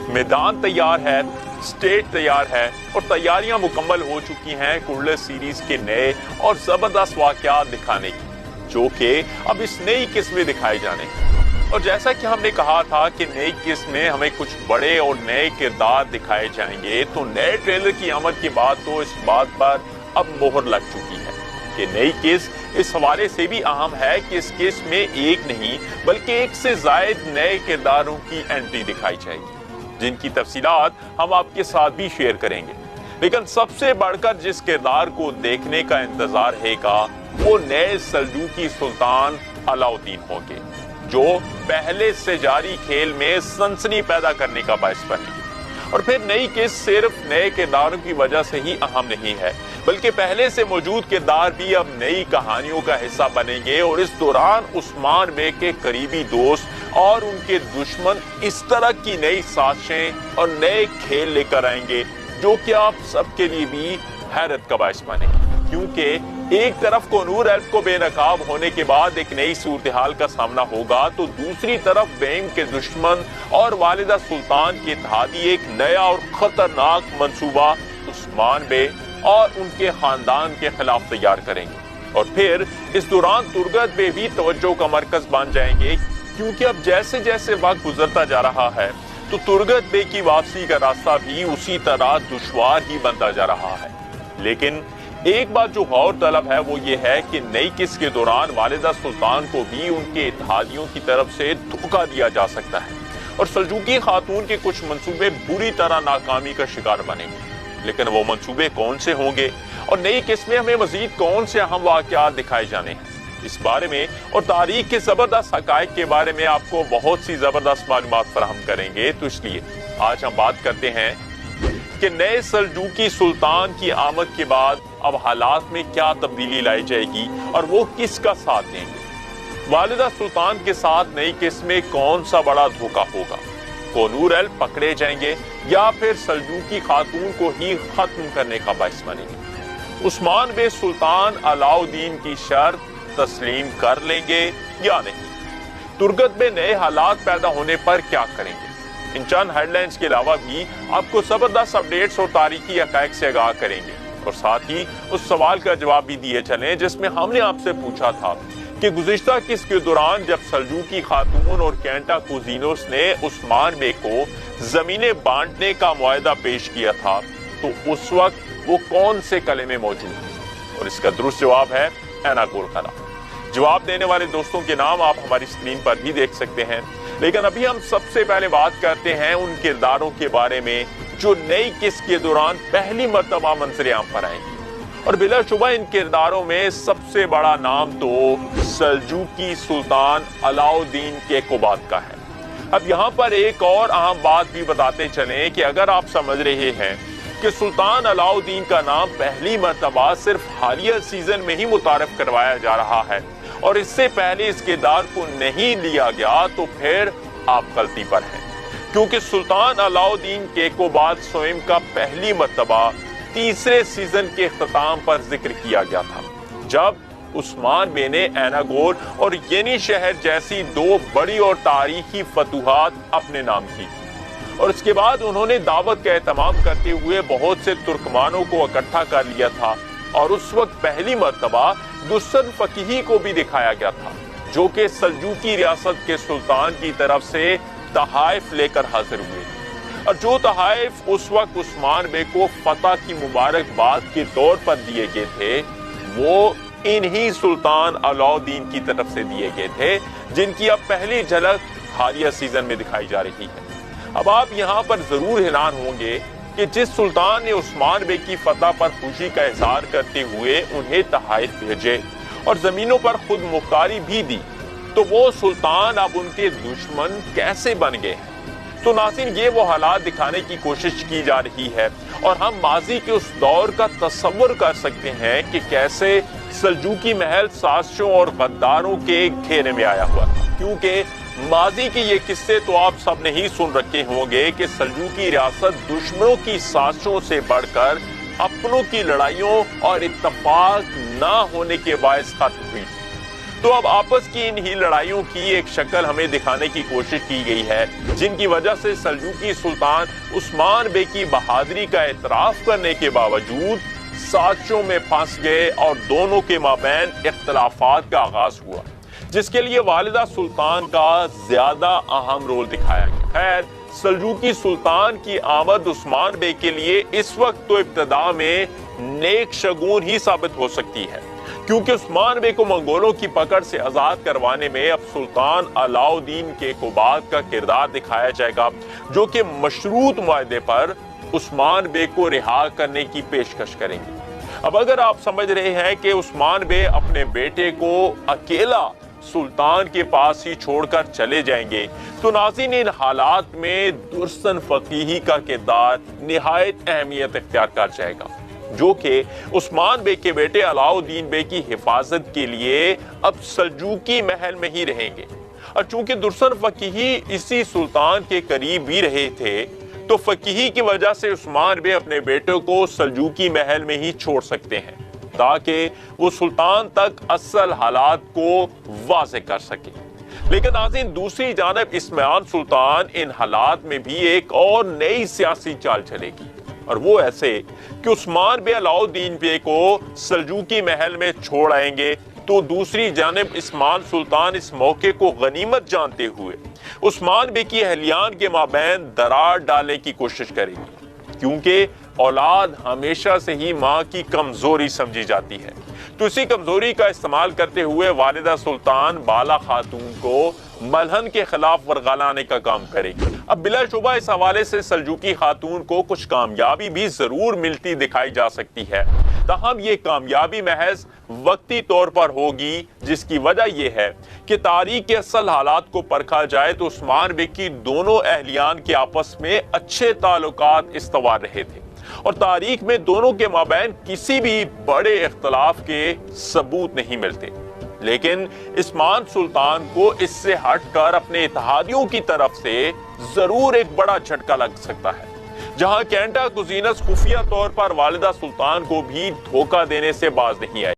میدان تیار ہے، سٹیج تیار ہے اور تیاریاں مکمل ہو چکی ہیں کرلے سیریز کے نئے اور زبردست واقعات دکھانے کی، جو کہ اب اس نئی قسم میں دکھائے جانے ہیں۔ اور جیسا کہ ہم نے کہا تھا کہ نئی قسم میں ہمیں کچھ بڑے اور نئے کردار دکھائے جائیں گے، تو نئے ٹریلر کی آمد کے بعد تو اس بات پر اب مہر لگ چکی ہے کہ نئی قسم اس حوالے سے بھی اہم ہے کہ اس کیس میں ایک نہیں بلکہ ایک سے زائد نئے کرداروں کی انٹری دکھائی جائے گی، جن کی تفصیلات ہم آپ کے ساتھ بھی شیئر کریں گے۔ لیکن سب سے بڑھ کر جس کردار کو دیکھنے کا انتظار ہے وہ نئے سلجوقی سلطان علاؤدین ہوں گے، جو پہلے سے جاری کھیل میں سنسنی پیدا کرنے کا باعث بنے گی۔ اور پھر نئی قسط صرف نئے کرداروں کی وجہ سے ہی اہم نہیں ہے، بلکہ پہلے سے موجود کردار بھی اب نئی کہانیوں کا حصہ بنیں گے، اور اس دوران عثمان بے کے قریبی دوست اور ان کے دشمن اس طرح کی نئی سازشیں اور نئے کھیل لے کر آئیں گے جو کہ آپ سب کے لیے بھی حیرت کا باعث بنے، کیونکہ ایک طرف کنور ایلف کو بے نقاب ہونے کے بعد ایک نئی صورتحال کا سامنا ہوگا، تو دوسری طرف بیم کے دشمن اور والدہ سلطان کے اتحادی ایک نیا اور خطرناک منصوبہ عثمان بے اور ان کے خاندان کے خلاف تیار کریں گے۔ اور پھر اس دوران ترگت بے بھی توجہ کا مرکز بن جائیں گے، کیونکہ اب جیسے جیسے وقت گزرتا جا رہا ہے تو ترگت بے کی واپسی کا راستہ بھی اسی طرح دشوار ہی بنتا جا رہا ہے۔ لیکن ایک بات جو غور طلب ہے وہ یہ ہے کہ نئی قسط کے دوران والدہ سلطان کو بھی ان کے اتحادیوں کی طرف سے دھوکہ دیا جا سکتا ہے، اور سلجوقی خاتون کے کچھ منصوبے بری طرح ناکامی کا شکار بنے گے۔ لیکن وہ منصوبے کون سے ہوں گے اور نئی قسط میں ہمیں مزید کون سے اہم واقعات دکھائے جانے ہیں، اس بارے میں اور تاریخ کے زبردست حقائق کے بارے میں آپ کو بہت سی زبردست معلومات فراہم کریں گے۔ تو اس لیے آج ہم بات کرتے ہیں کہ نئے سلجوقی سلطان کی آمد کے بعد اب حالات میں کیا تبدیلی لائی جائے گی اور وہ کس کا ساتھ دیں گے۔ والدہ سلطان کے ساتھ نئی قسط میں کون سا بڑا دھوکہ ہوگا؟ کنور ایلف پکڑے جائیں گے یا پھر سلجوقی خاتون کو ہی ختم کرنے کا باعث بنیں گے؟ عثمان بے سلطان علاؤدین کی شرط تسلیم کر لیں گے یا نہیں؟ ترگت بے نئے حالات پیدا ہونے پر کیا کریں گے؟ ان چند ہیڈ لائنز کے علاوہ بھی آپ کو زبردست اپڈیٹس اور تاریخی حقائق سے آگاہ کریں گے، اور ساتھ ہی اس سوال کا جواب بھی دیے چلیں جس میں ہم نے آپ سے پوچھا تھا کہ گزشتہ قسط کے دوران جب سلجوقی خاتون اور کینٹا کوزینوس نے عثمان بے کو زمینیں بانٹنے کا معاہدہ پیش کیا تھا تو اس وقت وہ کون سے قلعے میں موجود تھے؟ اور اس کا درست جواب ہے ایناگول قلعہ۔ جواب دینے والے دوستوں کے نام آپ ہماری اسکرین پر بھی دیکھ سکتے ہیں، لیکن ابھی ہم سب سے پہلے بات کرتے ہیں ان کرداروں کے بارے میں جو نئی قسط کے دوران پہلی مرتبہ منظر عام پر آئیں گے، اور بلا شبہ ان کرداروں میں سب سے بڑا نام تو سلجوقی سلطان علاؤدین کیقوباد کا ہے۔ اب یہاں پر ایک اور اہم بات بھی بتاتے چلیں کہ اگر آپ سمجھ رہے ہیں کہ سلطان علاؤدین کا نام پہلی مرتبہ صرف حالیہ سیزن میں ہی متعارف کروایا جا رہا ہے اور اس سے پہلے اس کردار کو نہیں لیا گیا، تو پھر آپ غلطی پر ہیں، کیونکہ سلطان علاؤدین کیقوباد سوئم کا پہلی مرتبہ تیسرے سیزن کے اختتام پر ذکر کیا گیا تھا، جب عثمان بے نے ایناگول اور ینی شہر جیسی دو بڑی اور تاریخی فتوحات اپنے نام کی، اور اس کے بعد انہوں نے دعوت کا اہتمام کرتے ہوئے بہت سے ترکمانوں کو اکٹھا کر لیا تھا، اور اس وقت پہلی مرتبہ دسن فقیہی کو بھی دکھایا گیا تھا، جو کہ سلجوقی ریاست کے سلطان کی طرف سے تحائف لے کر حاضر ہوئے، اور جو تحائف اس وقت عثمان بے کو فتح کی مبارکباد کے طور پر دیے گئے تھے وہ انہی سلطان علاؤدین کی طرف سے دیے گئے تھے، جن کی اب پہلی جھلک حالیہ سیزن میں دکھائی جا رہی ہے۔ اب آپ یہاں پر ضرور حیران ہوں گے کہ جس سلطان نے عثمان بے کی فتح پر خوشی کا اظہار کرتے ہوئے انہیں تحائف بھیجے اور زمینوں پر خود مختاری بھی دی، تو وہ سلطان اب ان کے دشمن کیسے بن گئے ہیں؟ تو ناظرین، یہ وہ حالات دکھانے کی کوشش کی جا رہی ہے، اور ہم ماضی کے اس دور کا تصور کر سکتے ہیں کہ کیسے سلجوقی محل سازشوں اور غداروں کے گھیرے میں آیا ہوا تھا، کیونکہ ماضی کے یہ قصے تو آپ سب نے ہی سن رکھے ہوں گے کہ سلجوقی ریاست دشمنوں کی سازشوں سے بڑھ کر اپنوں کی لڑائیوں اور اتفاق نہ ہونے کے باعث ختم ہوئی، تو اب آپس کی انہی لڑائیوں کی ایک شکل ہمیں دکھانے کی کوشش کی گئی ہے، جن کی وجہ سے سلجوقی سلطان عثمان بے کی بہادری کا اعتراف کرنے کے باوجود سازشوں میں پھنس گئے اور دونوں کے مابین اختلافات کا آغاز ہوا، جس کے لیے والدہ سلطان کا زیادہ اہم رول دکھایا گیا۔ خیر، سلجوقی سلطان کی آمد عثمان بے کے لیے اس وقت تو ابتدا میں نیک شگون ہی ثابت ہو سکتی ہے، کیونکہ عثمان بے کو منگولوں کی پکڑ سے آزاد کروانے میں اب سلطان علاء الدین کیقوباد کا کردار دکھایا جائے گا، جو کہ مشروط معاہدے پر عثمان بے کو رہا کرنے کی پیشکش کریں گے۔ اب اگر آپ سمجھ رہے ہیں کہ عثمان بے اپنے بیٹے کو اکیلا سلطان کے پاس ہی چھوڑ کر چلے جائیں گے، تو ناظرین ان حالات میں درسن فقیہی کا کردار نہایت اہمیت اختیار کر جائے گا، جو کہ عثمان بے کے بیٹے علاء الدین بے کی حفاظت کے لیے اب سلجوقی محل میں ہی رہیں گے۔ اور چونکہ درسن فقیہی اسی سلطان کے قریب بھی رہے تھے، تو فقیہی کی وجہ سے عثمان بے اپنے بیٹے کو سلجوقی محل میں ہی چھوڑ سکتے ہیں، تاکہ وہ سلطان تک اصل حالات کو واضح کر سکے۔ لیکن ناظرین دوسری جانب اسماعیل سلطان ان حالات میں بھی ایک اور نئی سیاسی چال چلے گی، اور وہ ایسے کہ عثمان بے علاء الدین بے کو سلجوقی محل میں چھوڑ آئیں گے، تو دوسری جانب اسماعیل سلطان اس موقع کو غنیمت جانتے ہوئے عثمان بے کی اہلیان کے مابین درار ڈالنے کی کوشش کرے گی، کیونکہ اولاد ہمیشہ سے ہی ماں کی کمزوری سمجھی جاتی ہے۔ تو اسی کمزوری کا استعمال کرتے ہوئے والدہ سلطان بالا خاتون کو ملہن کے خلاف ورگلانے کا کام کرے گی۔ اب بلا شبہ اس حوالے سے سلجوقی خاتون کو کچھ کامیابی بھی ضرور ملتی دکھائی جا سکتی ہے، تاہم یہ کامیابی محض وقتی طور پر ہوگی، جس کی وجہ یہ ہے کہ تاریخ کے اصل حالات کو پرکھا جائے تو عثمان بے کی دونوں اہلیان کے آپس میں اچھے تعلقات استوار رہے تھے، اور تاریخ میں دونوں کے مابین کسی بھی بڑے اختلاف کے ثبوت نہیں ملتے۔ لیکن اسماعیل سلطان کو اس سے ہٹ کر اپنے اتحادیوں کی طرف سے ضرور ایک بڑا جھٹکا لگ سکتا ہے، جہاں کینٹا کوزینس خفیہ طور پر والدہ سلطان کو بھی دھوکہ دینے سے باز نہیں آئی۔